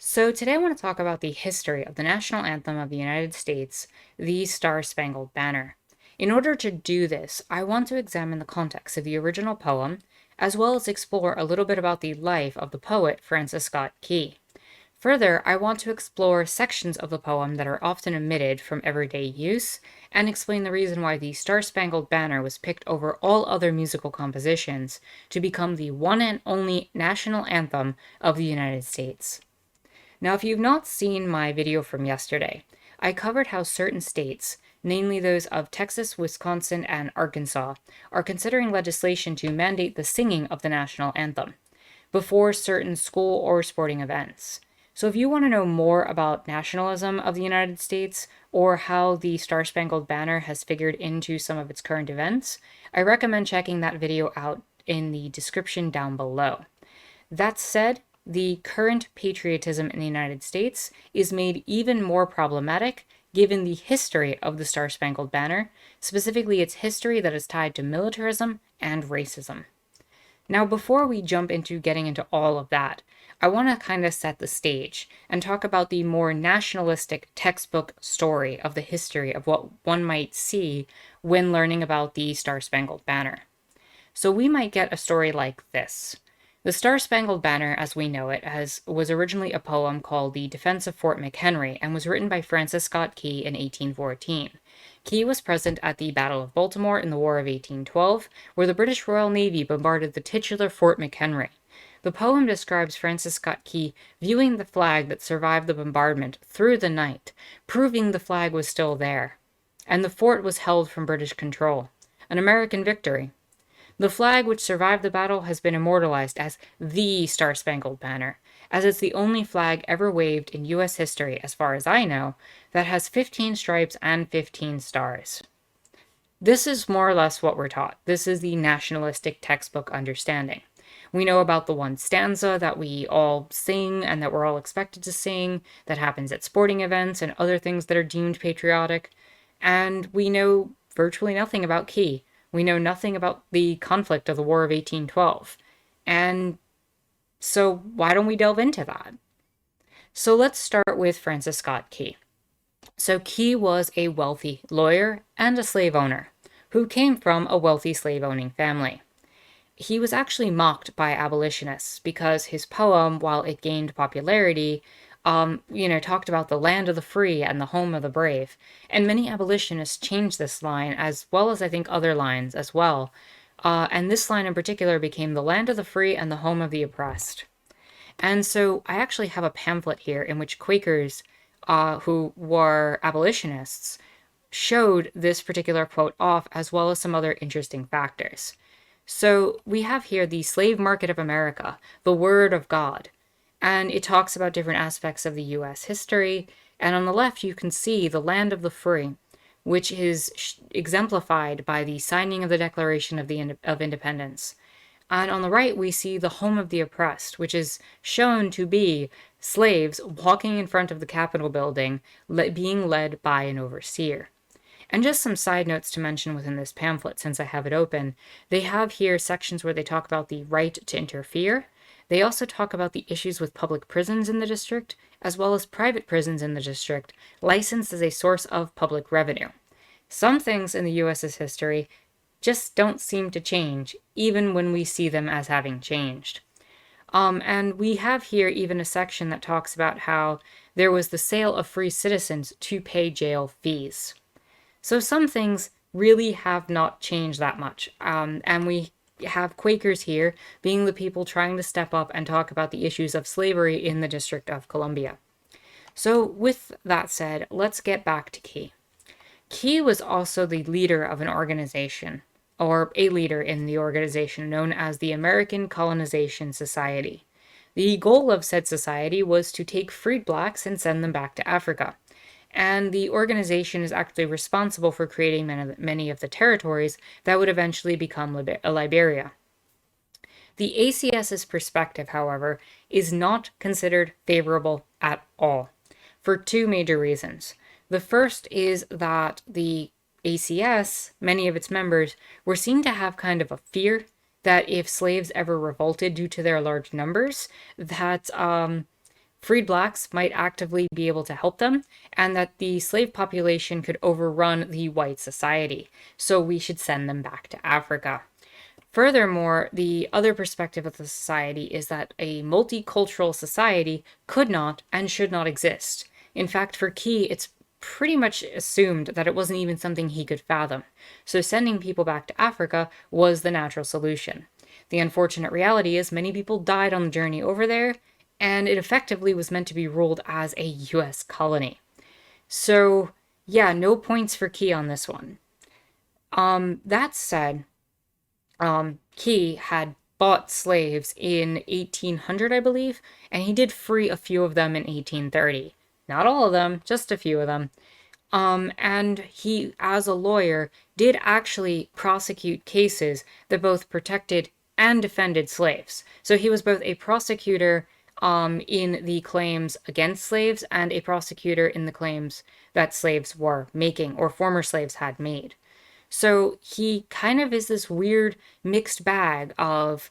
So, today I want to talk about the history of the national anthem of the United States, the Star Spangled Banner. In order to do this, I want to examine the context of the original poem, as well as explore a little bit about the life of the poet Francis Scott Key. Further, I want to explore sections of the poem that are often omitted from everyday use, and explain the reason why the Star Spangled Banner was picked over all other musical compositions to become the one and only national anthem of the United States. Now, if you've not seen my video from yesterday, I covered how certain states, namely those of Texas, Wisconsin, and Arkansas, are considering legislation to mandate the singing of the national anthem before certain school or sporting events. So if you want to know more about nationalism of the United States or how the Star Spangled Banner has figured into some of its current events, I recommend checking that video out in the description down below. That said, the current patriotism in the United States is made even more problematic given the history of the Star Spangled Banner, specifically its history that is tied to militarism and racism. Now, before we jump into getting into all of that, I want to kind of set the stage and talk about the more nationalistic textbook story of the history of what one might see when learning about the Star Spangled Banner. So we might get a story like this. The Star Spangled Banner, as we know it, was originally a poem called The Defense of Fort Mchenry and was written by Francis Scott Key in 1814. Key was present at the Battle of Baltimore in the War of 1812, where the British Royal Navy bombarded the titular Fort McHenry. The poem describes Francis Scott Key viewing the flag that survived the bombardment through the night, proving the flag was still there, and the fort was held from British control. An American victory. The flag which survived the battle has been immortalized as the Star Spangled Banner, as it's the only flag ever waved in U.S. history, as far as I know, that has 15 stripes and 15 stars. This is more or less what we're taught. This is the nationalistic textbook understanding. We know about the one stanza that we all sing and that we're all expected to sing, that happens at sporting events and other things that are deemed patriotic, and we know virtually nothing about Key. We know nothing about the conflict of the War of 1812. And so why don't we delve into that? So let's start with Francis Scott Key. So Key was a wealthy lawyer and a slave owner who came from a wealthy slave-owning family. He was actually mocked by abolitionists because his poem, while it gained popularity, talked about the land of the free and the home of the brave. And many abolitionists changed this line, as well as I think other lines as well. And this line in particular became the land of the free and the home of the oppressed. And so I actually have a pamphlet here in which Quakers, who were abolitionists, showed this particular quote off, as well as some other interesting factors. So we have here the slave market of America, the word of God. And it talks about different aspects of the U.S. history. And on the left, you can see the land of the free, which is exemplified by the signing of the Declaration of Independence. And on the right, we see the home of the oppressed, which is shown to be slaves walking in front of the Capitol building, being led by an overseer. And just some side notes to mention within this pamphlet, since I have it open. They have here sections where they talk about the right to interfere. They also talk about the issues with public prisons in the district, as well as private prisons in the district, licensed as a source of public revenue. Some things in the U.S.'s history just don't seem to change, even when we see them as having changed. And we have here even a section that talks about how there was the sale of free citizens to pay jail fees. So some things really have not changed that much, and we have Quakers here being the people trying to step up and talk about the issues of slavery in the District of Columbia. So with that said, let's get back to Key. Key was also the leader of an organization, or a leader in the organization known as the American Colonization Society. The goal of said society was to take freed blacks and send them back to Africa. And the organization is actually responsible for creating many of the territories that would eventually become Liberia. The ACS's perspective, however, is not considered favorable at all, for two major reasons. The first is that the ACS, many of its members, were seen to have kind of a fear that if slaves ever revolted due to their large numbers, that freed blacks might actively be able to help them, and that the slave population could overrun the white society, so we should send them back to Africa. Furthermore, the other perspective of the society is that a multicultural society could not and should not exist. In fact, for Key, it's pretty much assumed that it wasn't even something he could fathom. So sending people back to Africa was the natural solution. The unfortunate reality is many people died on the journey over there, and it effectively was meant to be ruled as a US colony. So, yeah, no points for Key on this one. That said, Key had bought slaves in 1800, I believe, and he did free a few of them in 1830. Not all of them, just a few of them. And he, as a lawyer, did actually prosecute cases that both protected and defended slaves. So he was both a prosecutor in the claims against slaves and a prosecutor in the claims that slaves were making or former slaves had made. So he kind of is this weird mixed bag of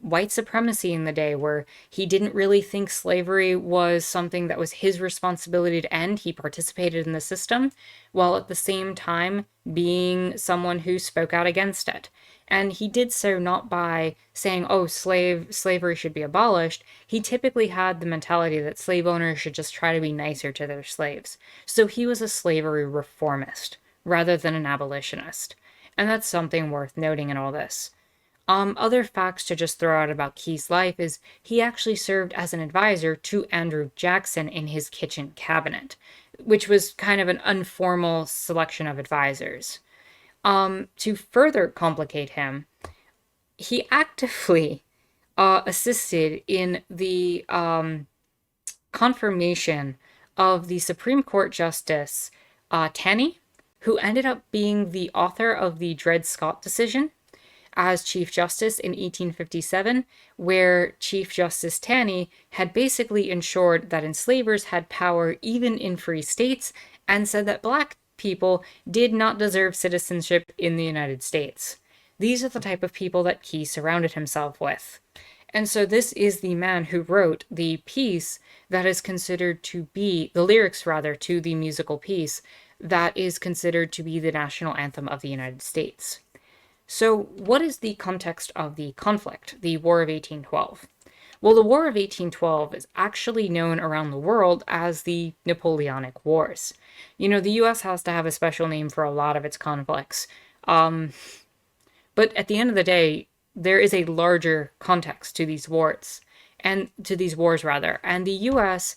white supremacy in the day where he didn't really think slavery was something that was his responsibility to end. He participated in the system while at the same time being someone who spoke out against it. And he did so not by saying, oh, slavery should be abolished. He typically had the mentality that slave owners should just try to be nicer to their slaves. So he was a slavery reformist rather than an abolitionist. And that's something worth noting in all this. Other facts to just throw out about Key's life is he actually served as an advisor to Andrew Jackson in his kitchen cabinet, which was kind of an informal selection of advisors. To further complicate him, he actively assisted in the confirmation of the Supreme Court Justice Taney, who ended up being the author of the Dred Scott decision as Chief Justice in 1857, where Chief Justice Taney had basically ensured that enslavers had power even in free states and said that black people did not deserve citizenship in the United States. These are the type of people that Key surrounded himself with. And so this is the man who wrote the piece that is considered to be, the lyrics rather, to the musical piece that is considered to be the national anthem of the United States. So what is the context of the conflict, the War of 1812? Well, the War of 1812 is actually known around the world as the Napoleonic Wars. You know, the US has to have a special name for a lot of its conflicts. But at the end of the day, there is a larger context to these wars, and the US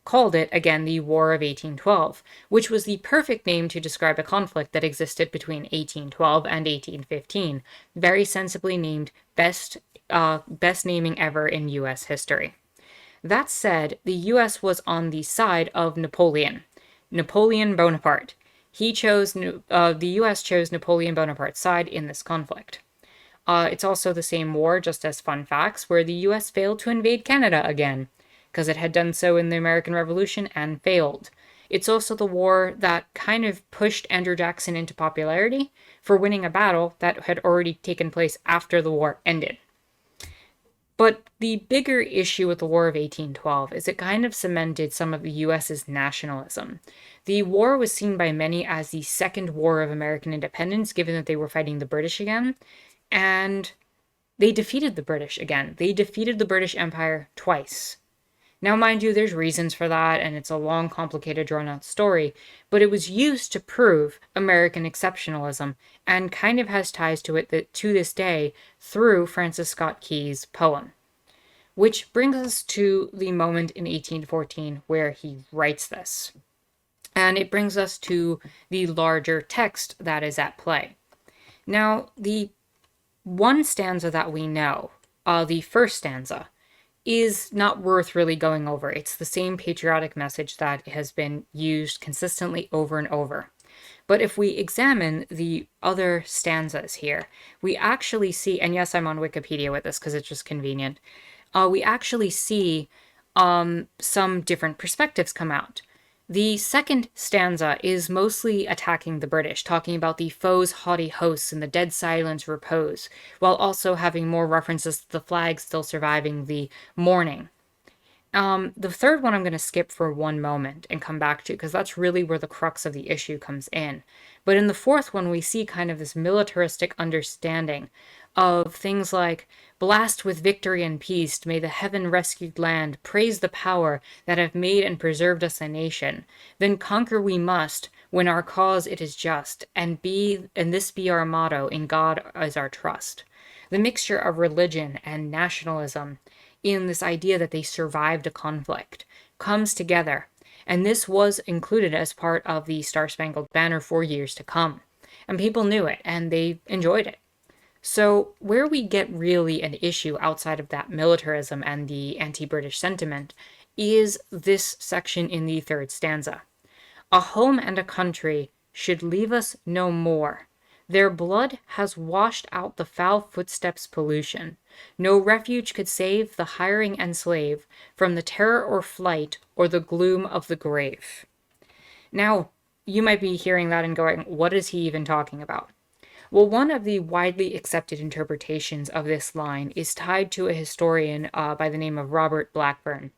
called it, again, the War of 1812, which was the perfect name to describe a conflict that existed between 1812 and 1815, very sensibly named, best naming ever in US history. That said, the US was on the side of Napoleon Bonaparte. The US chose Napoleon Bonaparte's side in this conflict. It's also the same war, just as fun facts, where the US failed to invade Canada again, because it had done so in the American Revolution and failed. It's also the war that kind of pushed Andrew Jackson into popularity for winning a battle that had already taken place after the war ended. But the bigger issue with the War of 1812 is it kind of cemented some of the US's nationalism. The war was seen by many as the second war of American independence, given that they were fighting the British again, and they defeated the British again. They defeated the British Empire twice. Now, mind you, there's reasons for that, and it's a long, complicated, drawn-out story, but it was used to prove American exceptionalism, and kind of has ties to it that, to this day, through Francis Scott Key's poem. Which brings us to the moment in 1814 where he writes this. And it brings us to the larger text that is at play. Now, the one stanza that we know, the first stanza, is not worth really going over. It's the same patriotic message that has been used consistently over and over. But if we examine the other stanzas here, we actually see, and yes, I'm on Wikipedia with this because it's just convenient, we actually see some different perspectives come out. The second stanza is mostly attacking the British, talking about the foe's haughty hosts and the dead silence repose, while also having more references to the flag still surviving the mourning. The third one I'm going to skip for one moment and come back to because that's really where the crux of the issue comes in. But in the fourth one, we see kind of this militaristic understanding of things like blast with victory and peace, may the heaven rescued land praise the power that have made and preserved us a nation. Then conquer we must when our cause it is just, and this be our motto, in God is our trust. The mixture of religion and nationalism in this idea that they survived a conflict comes together. And this was included as part of the Star Spangled Banner for years to come. And people knew it and they enjoyed it. So, where we get really an issue outside of that militarism and the anti British sentiment is this section in the third stanza. A home and a country should leave us no more. Their blood has washed out the foul footsteps' pollution. No refuge could save the hiring and slave from the terror or flight or the gloom of the grave. Now, you might be hearing that and going, what is he even talking about? Well, one of the widely accepted interpretations of this line is tied to a historian by the name of Robert Blackburn,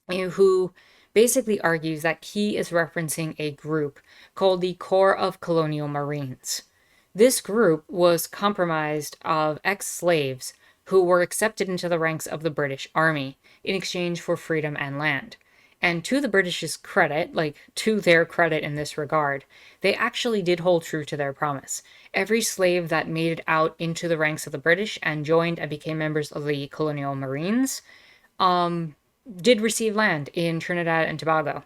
who basically argues that he is referencing a group called the Corps of Colonial Marines. This group was comprised of ex-slaves who were accepted into the ranks of the British Army in exchange for freedom and land. And to the British's credit, to their credit in this regard, they actually did hold true to their promise. Every slave that made it out into the ranks of the British and joined and became members of the Colonial Marines did receive land in Trinidad and Tobago,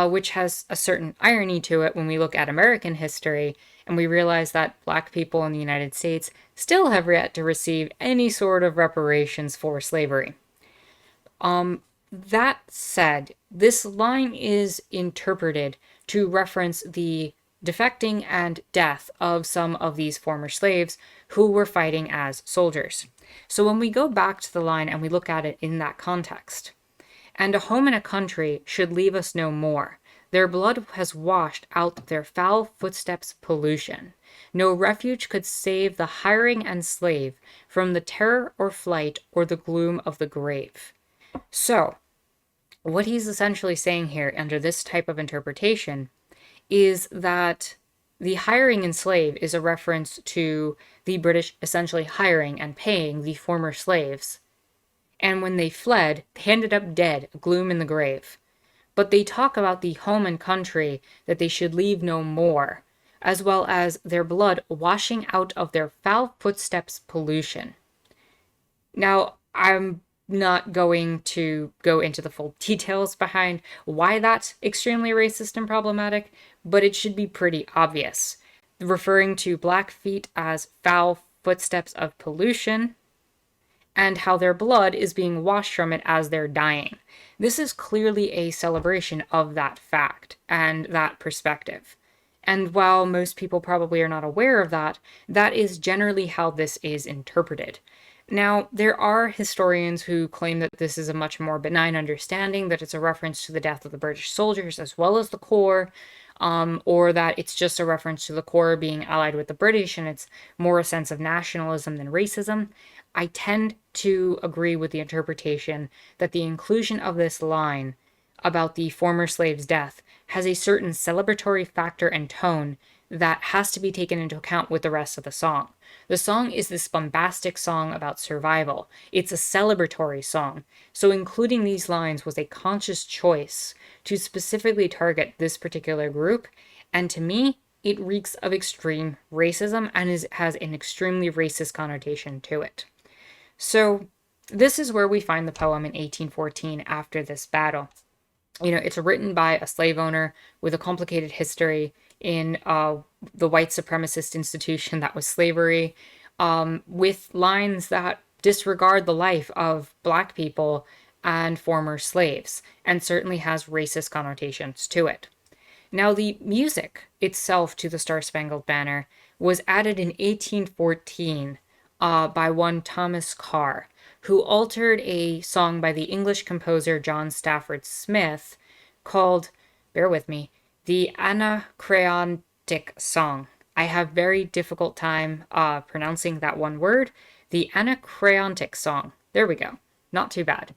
which has a certain irony to it when we look at American history and we realize that Black people in the United States still have yet to receive any sort of reparations for slavery. That said, this line is interpreted to reference the defecting and death of some of these former slaves who were fighting as soldiers. So when we go back to the line and we look at it in that context, and a home and a country should leave us no more. Their blood has washed out their foul footsteps' pollution. No refuge could save the hiring and slave from the terror or flight or the gloom of the grave. So, what he's essentially saying here under this type of interpretation is that the hiring and slave is a reference to the British essentially hiring and paying the former slaves. And when they fled, they ended up dead, gloom in the grave. But they talk about the home and country that they should leave no more, as well as their blood washing out of their foul footsteps' pollution. Now, I'm not going to go into the full details behind why that's extremely racist and problematic, but it should be pretty obvious. Referring to Black feet as foul footsteps of pollution, and how their blood is being washed from it as they're dying. This is clearly a celebration of that fact and that perspective. And while most people probably are not aware of that, that is generally how this is interpreted. Now, there are historians who claim that this is a much more benign understanding, that it's a reference to the death of the British soldiers as well as the Corps, or that it's just a reference to the Corps being allied with the British and it's more a sense of nationalism than racism. I tend to agree with the interpretation that the inclusion of this line about the former slave's death has a certain celebratory factor and tone that has to be taken into account with the rest of the song. The song is this bombastic song about survival. It's a celebratory song. So including these lines was a conscious choice to specifically target this particular group. And to me, it reeks of extreme racism and has an extremely racist connotation to it. So this is where we find the poem in 1814 after this battle. It's written by a slave owner with a complicated history in the white supremacist institution that was slavery, with lines that disregard the life of Black people and former slaves, and certainly has racist connotations to it. Now, the music itself to the Star Spangled Banner was added in 1814 by one Thomas Carr, who altered a song by the English composer John Stafford Smith called, bear with me, the Anacreontic Song. I have very difficult time pronouncing that one word. The Anacreontic Song. There we go. Not too bad.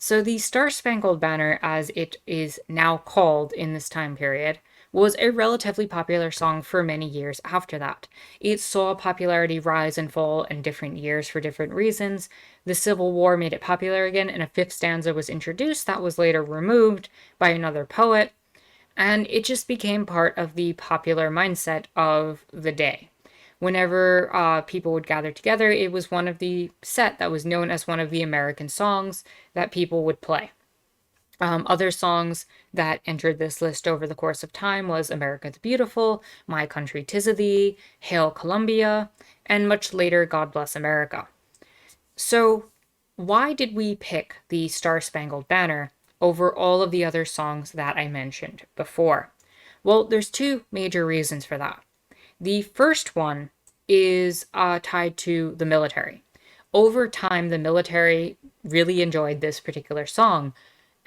So the Star Spangled Banner, as it is now called in this time period, was a relatively popular song for many years after that. It saw popularity rise and fall in different years for different reasons. The Civil War made it popular again, and a fifth stanza was introduced that was later removed by another poet, and it just became part of the popular mindset of the day. Whenever people would gather together, it was one of the set that was known as one of the American songs that people would play. Other songs that entered this list over the course of time was America the Beautiful, My Country 'Tis of Thee, Hail Columbia, and much later God Bless America. So why did we pick the Star Spangled Banner over all of the other songs that I mentioned before? Well, there's two major reasons for that. The first one is tied to the military. Over time, the military really enjoyed this particular song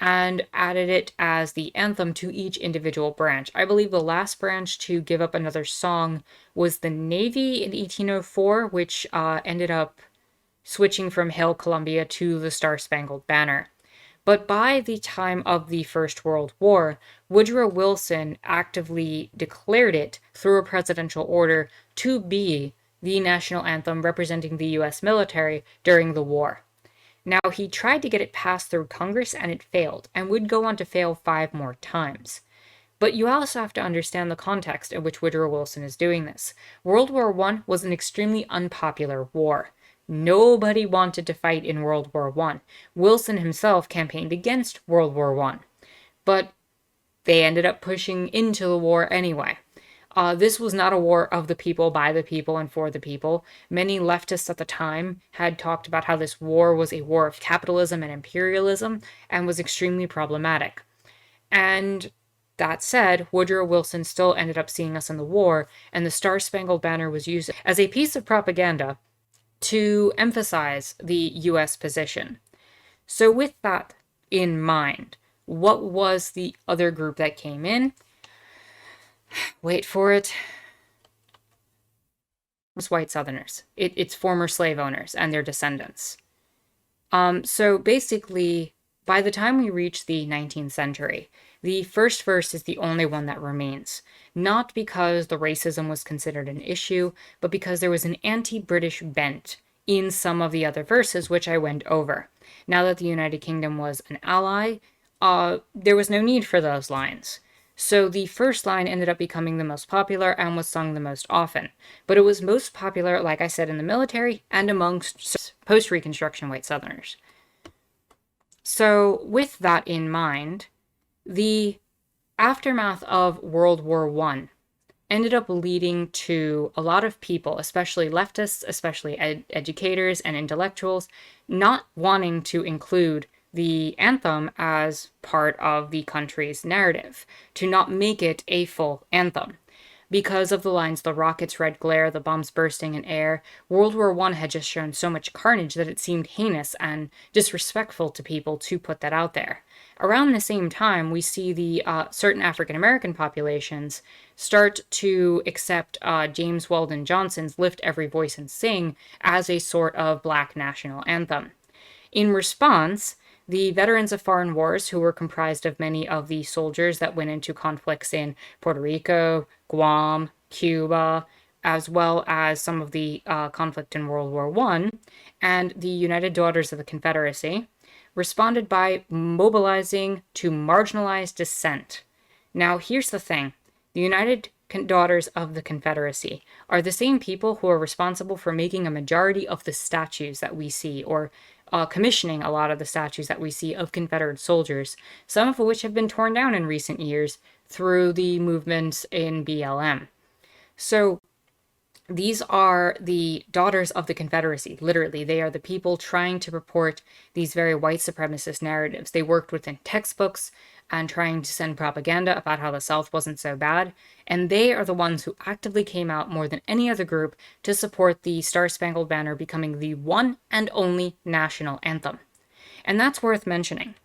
and added it as the anthem to each individual branch. I believe the last branch to give up another song was the Navy in 1804, which ended up switching from Hail Columbia to the Star Spangled Banner. But by the time of the First World War, Woodrow Wilson actively declared it through a presidential order to be the national anthem representing the US military during the war. Now, he tried to get it passed through Congress and it failed, and would go on to fail 5 more times. But you also have to understand the context in which Woodrow Wilson is doing this. World War I was an extremely unpopular war. Nobody wanted to fight in World War I. Wilson himself campaigned against World War I, but they ended up pushing into the war anyway. This was not a war of the people, by the people, and for the people. Many leftists at the time had talked about how this war was a war of capitalism and imperialism and was extremely problematic. And that said, Woodrow Wilson still ended up seeing us in the war, and the Star Spangled Banner was used as a piece of propaganda to emphasize the US position. So with that in mind, what was the other group that came in? Wait for it. It was white Southerners. It's former slave owners and their descendants. So basically, by the time we reach the 19th century, the first verse is the only one that remains. Not because the racism was considered an issue, but because there was an anti-British bent in some of the other verses, which I went over. Now that the United Kingdom was an ally, there was no need for those lines. So the first line ended up becoming the most popular and was sung the most often. But it was most popular, like I said, in the military and amongst post-Reconstruction white Southerners. So with that in mind, the aftermath of World War I ended up leading to a lot of people, especially leftists, especially educators and intellectuals, not wanting to include the anthem as part of the country's narrative, to not make it a full anthem. Because of the lines, the rockets' red glare, the bombs bursting in air, World War I had just shown so much carnage that it seemed heinous and disrespectful to people to put that out there. Around the same time, we see the certain African-American populations start to accept James Weldon Johnson's Lift Every Voice and Sing as a sort of black national anthem. In response, the veterans of foreign wars, who were comprised of many of the soldiers that went into conflicts in Puerto Rico, Guam, Cuba, as well as some of the conflict in World War I, and the United Daughters of the Confederacy, responded by mobilizing to marginalize dissent. Now, here's the thing. The United Daughters of the Confederacy are the same people who are responsible for making a majority of the statues that we see, or commissioning a lot of the statues that we see of Confederate soldiers, some of which have been torn down in recent years through the movements in BLM. So these are the daughters of the Confederacy. Literally, they are the people trying to purport these very white supremacist narratives. They worked within textbooks and trying to send propaganda about how the South wasn't so bad. And they are the ones who actively came out more than any other group to support the Star Spangled Banner becoming the one and only national anthem. And that's worth mentioning.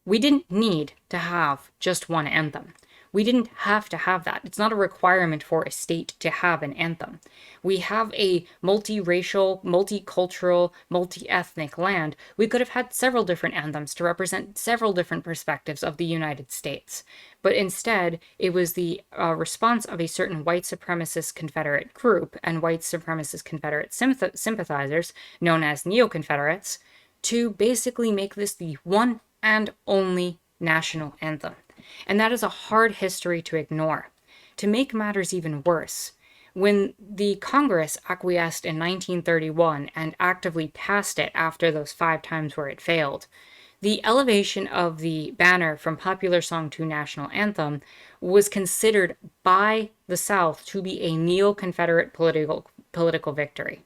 We didn't need to have just one anthem. We didn't have to have that. It's not a requirement for a state to have an anthem. We have a multiracial, multicultural, multi-ethnic land. We could have had several different anthems to represent several different perspectives of the United States. But instead, it was the response of a certain white supremacist Confederate group and white supremacist Confederate sympathizers, known as neo-Confederates, to basically make this the one and only national anthem. And that is a hard history to ignore. To make matters even worse, when the Congress acquiesced in 1931 and actively passed it after those 5 times where it failed, the elevation of the banner from popular song to national anthem was considered by the South to be a neo-Confederate political victory.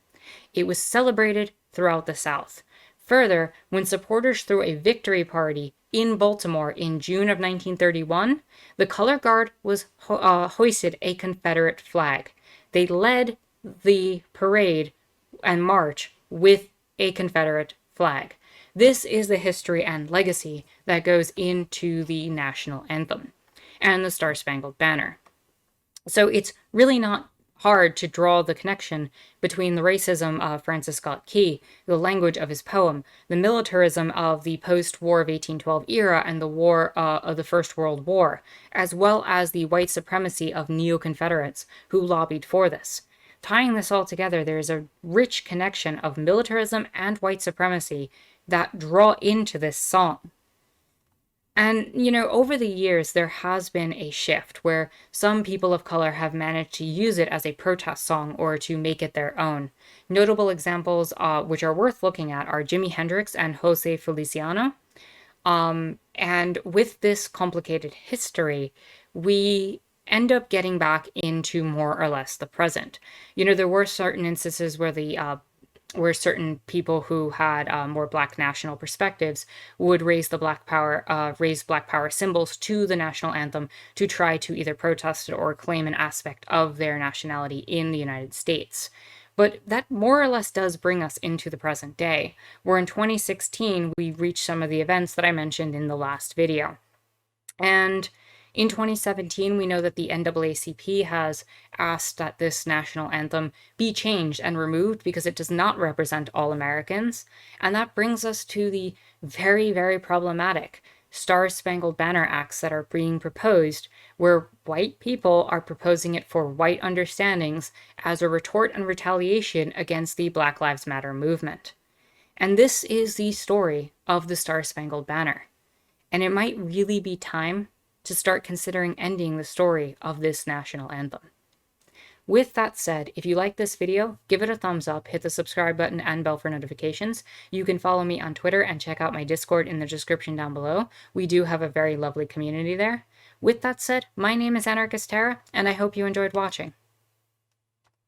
It was celebrated throughout the South. Further, when supporters threw a victory party in Baltimore in June of 1931, the color guard was hoisted a Confederate flag. They led the parade and march with a Confederate flag. This is the history and legacy that goes into the national anthem and the Star Spangled Banner. So it's really not hard to draw the connection between the racism of Francis Scott Key, the language of his poem, the militarism of the post-War of 1812 era and the war of the First World War, as well as the white supremacy of neo-Confederates who lobbied for this. Tying this all together, there is a rich connection of militarism and white supremacy that draw into this song. And, over the years, there has been a shift where some people of color have managed to use it as a protest song or to make it their own. Notable examples, which are worth looking at, are Jimi Hendrix and Jose Feliciano. And with this complicated history, we end up getting back into more or less the present. There were certain instances where certain people who had more Black national perspectives would raise Black Power symbols to the national anthem to try to either protest it or claim an aspect of their nationality in the United States. But that more or less does bring us into the present day, where in 2016 we reached some of the events that I mentioned in the last video. And in 2017, we know that the NAACP has asked that this national anthem be changed and removed because it does not represent all Americans. And that brings us to the very, very problematic Star Spangled Banner acts that are being proposed, where white people are proposing it for white understandings as a retort and retaliation against the Black Lives Matter movement. And this is the story of the Star Spangled Banner. And it might really be time to start considering ending the story of this national anthem. With that said, if you like this video, give it a thumbs up, hit the subscribe button and bell for notifications. You can follow me on Twitter and check out my Discord in the description down below. We do have a very lovely community there. With that said, my name is Anarchist Tara, and I hope you enjoyed watching.